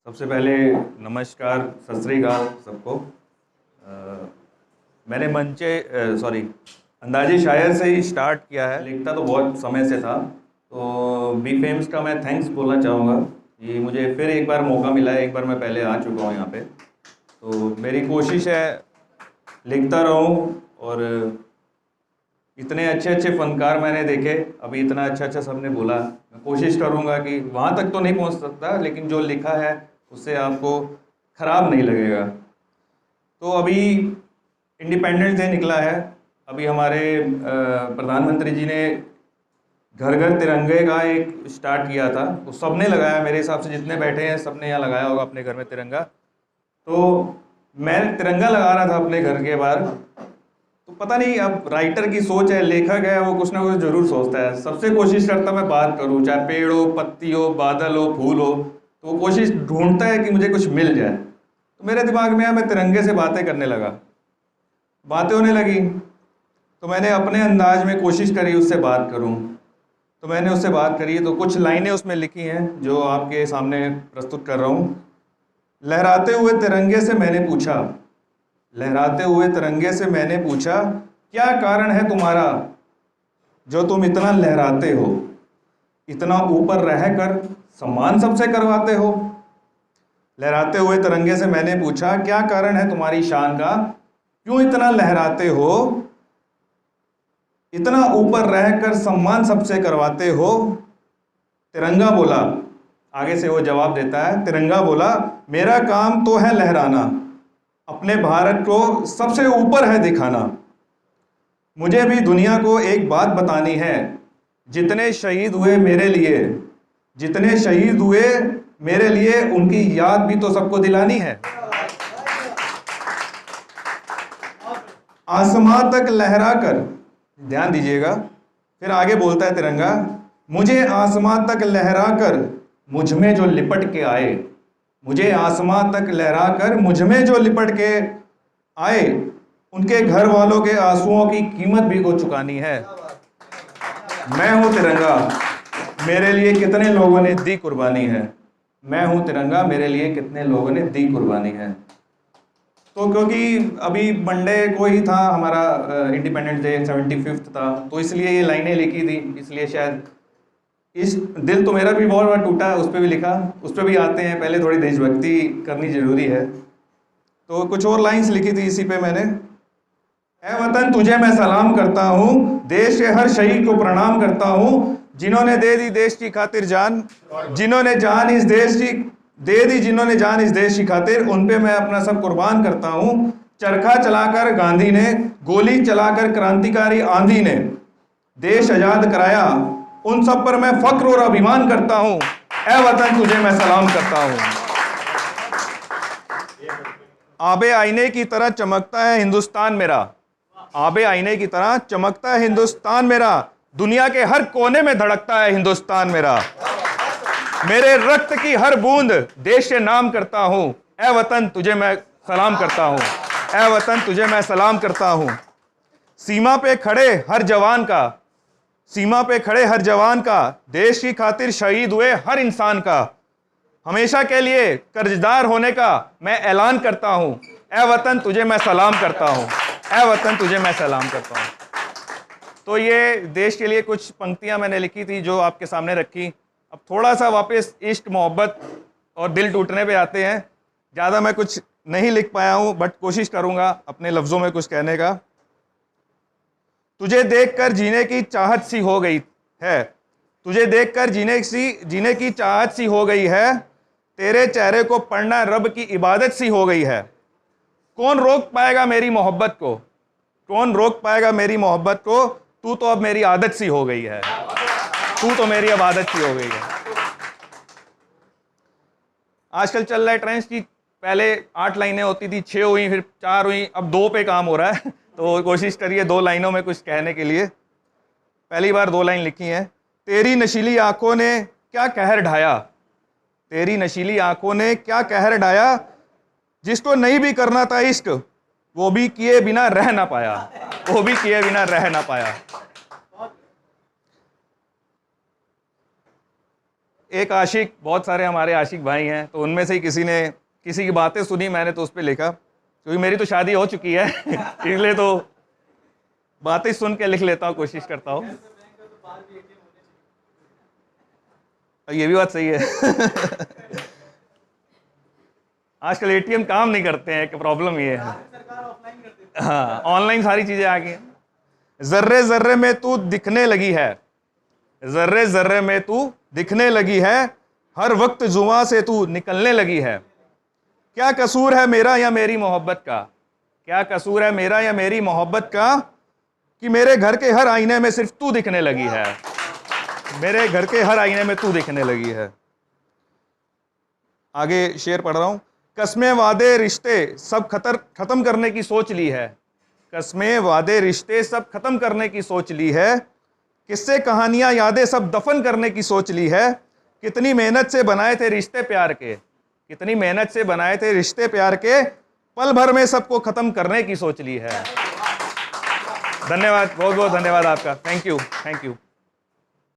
सबसे पहले नमस्कार, सत श्री अकाल सबको। मैंने अंदाजे शायर से ही स्टार्ट किया है। लिखता तो बहुत समय से था, तो बी फेम्स का मैं थैंक्स बोलना चाहूँगा कि मुझे फिर एक बार मौका मिला है। एक बार मैं पहले आ चुका हूँ यहाँ पे, तो मेरी कोशिश है लिखता रहूँ। और इतने अच्छे अच्छे फनकार मैंने देखे, अभी इतना अच्छा सबने बोला। मैं कोशिश करूँगा कि वहाँ तक तो नहीं पहुँच सकता, लेकिन जो लिखा है उससे आपको ख़राब नहीं लगेगा। तो अभी इंडिपेंडेंस डे निकला है। अभी हमारे प्रधानमंत्री जी ने घर घर तिरंगे का एक स्टार्ट किया था, तो सबने लगाया। मेरे हिसाब से जितने बैठे हैं सबने यहाँ लगाया होगा अपने घर में तिरंगा। तो मैं तिरंगा लगा रहा था अपने घर के बाहर, तो पता नहीं, अब राइटर की सोच है, लेखक है, वो कुछ ना कुछ जरूर सोचता है। सबसे कोशिश करता मैं बात करूं, चाहे पेड़ हो, पत्ती हो, बादल हो, फूल हो, तो वो कोशिश ढूंढता है कि मुझे कुछ मिल जाए। तो मेरे दिमाग में मैं तिरंगे से बातें करने लगा, बातें होने लगी, तो मैंने अपने अंदाज में कोशिश करी उससे बात करूं। तो मैंने उससे बात करी, तो कुछ लाइनें उसमें लिखी हैं जो आपके सामने प्रस्तुत कर रहा हूं। लहराते हुए तिरंगे से मैंने पूछा, लहराते हुए तिरंगे से मैंने पूछा, क्या कारण है तुम्हारा जो तुम इतना लहराते हो, इतना ऊपर रहकर सम्मान सबसे करवाते हो। लहराते हुए तिरंगे से मैंने पूछा, क्या कारण है तुम्हारी शान का, क्यों इतना लहराते हो, इतना ऊपर रहकर सम्मान सबसे करवाते हो। तिरंगा बोला, आगे से वो जवाब देता है, तिरंगा बोला, मेरा काम तो है लहराना, अपने भारत को सबसे ऊपर है दिखाना। मुझे भी दुनिया को एक बात बतानी है, जितने शहीद हुए मेरे लिए, जितने शहीद हुए मेरे लिए, उनकी याद भी तो सबको दिलानी है। आसमां तक लहरा कर, ध्यान दीजिएगा, फिर आगे बोलता है तिरंगा, मुझे आसमां तक लहरा कर मुझ में जो लिपट के आए, मुझे आसमां तक लहरा कर मुझ में जो लिपट के आए, उनके घर वालों के आंसुओं की कीमत भी को चुकानी है। मैं हूं तिरंगा, मेरे लिए कितने लोगों ने दी कुर्बानी है। मैं हूं तिरंगा, मेरे लिए कितने लोगों ने दी कुर्बानी है। तो क्योंकि अभी मंडे को ही था हमारा इंडिपेंडेंस डे, 75th था, तो इसलिए ये लाइनें लिखी थी। इसलिए शायद इस दिल तो मेरा भी बहुत बार टूटा है, उस पर भी लिखा, उस पर भी आते हैं। पहले थोड़ी देशभक्ति करनी जरूरी है, तो कुछ और लाइंस लिखी थी इसी पे मैंने। ऐ वतन तुझे मैं सलाम करता हूँ, देश के हर शहीद को प्रणाम करता हूँ, जिन्होंने दे दी देश की खातिर जान, जिन्होंने जान इस देश की दे दी, जिन्होंने जान इस देश की खातिर, उन पे मैं अपना सब कुर्बान करता हूँ। चरखा चलाकर गांधी ने, गोली चलाकर क्रांतिकारी आंधी ने देश आजाद कराया, उन सब पर मैं फक्र और अभिमान करता हूँ। ऐ वतन तुझे मैं सलाम करता हूँ। आबे आईने की तरह चमकता है हिंदुस्तान मेरा, आबे आईने की तरह चमकता है हिंदुस्तान मेरा, दुनिया के हर कोने में धड़कता है हिंदुस्तान मेरा। मेरे रक्त की हर बूंद देश के नाम करता हूं। ऐ वतन तुझे मैं सलाम करता हूं, ऐ वतन तुझे मैं सलाम करता हूं। सीमा पे खड़े हर जवान का, सीमा पे खड़े हर जवान का, देश की खातिर शहीद हुए हर इंसान का, हमेशा के लिए कर्जदार होने का मैं ऐलान करता हूं। ऐ वतन तुझे मैं सलाम करता हूं, ऐ वतन तुझे मैं सलाम करता हूं। तो ये देश के लिए कुछ पंक्तियां मैंने लिखी थी जो आपके सामने रखी। अब थोड़ा सा वापस इश्क, मोहब्बत और दिल टूटने पे आते हैं। ज़्यादा मैं कुछ नहीं लिख पाया हूं, बट कोशिश करूंगा अपने लफ्ज़ों में कुछ कहने का। तुझे देखकर जीने की चाहत सी हो गई है, तुझे देखकर जीने की चाहत सी हो गई है, तेरे चेहरे को पढ़ना रब की इबादत सी हो गई है। कौन रोक पाएगा मेरी मोहब्बत को, कौन रोक पाएगा मेरी मोहब्बत को, तू तो अब मेरी आदत सी हो गई है, तू तो मेरी अब आदत सी हो गई है। आजकल चल रहा है ट्रेंड्स की, पहले 8 लाइनें होती थी, 6 हुई, फिर 4 हुई, अब 2 पे काम हो रहा है। तो कोशिश करिए 2 लाइनों में कुछ कहने के लिए। पहली बार 2 लाइन लिखी हैं। तेरी नशीली आंखों ने क्या कहर ढाया, तेरी नशीली आंखों ने क्या कहर ढाया, जिसको नहीं भी करना था इश्क, वो भी किए बिना रह ना पाया, वो भी किए बिना रह ना पाया। एक आशिक, बहुत सारे हमारे आशिक भाई हैं, तो उनमें से ही किसी की बातें सुनी मैंने तो उस पर लिखा, क्योंकि मेरी तो शादी हो चुकी है इसलिए तो बातें सुन के लिख लेता हूँ, कोशिश करता हूँ। ये भी बात सही है आजकल एटीएम काम नहीं करते हैं, एक प्रॉब्लम ये है। हाँ, ऑनलाइन सारी चीजें आ गई हैं। जर्रे जर्रे में तू दिखने लगी है, जर्रे जर्रे में तू दिखने लगी है, हर वक्त जुआ से तू निकलने लगी है। क्या कसूर है मेरा या मेरी मोहब्बत का, क्या कसूर है मेरा या मेरी मोहब्बत का, कि मेरे घर के हर आईने में सिर्फ तू दिखने लगी है, मेरे घर के हर आईने में तू दिखने लगी है। आगे शेर पढ़ रहा हूं। कस्में वादे रिश्ते सब खत्म करने की सोच ली है, कस्में वादे रिश्ते सब खत्म करने की सोच ली है, किस्से कहानियां यादें सब दफन करने की सोच ली है। कितनी मेहनत से बनाए थे रिश्ते प्यार के, कितनी मेहनत से बनाए थे रिश्ते प्यार के, पल भर में सबको खत्म करने की सोच ली है। धन्यवाद, बहुत बहुत धन्यवाद आपका। Thank you, thank you.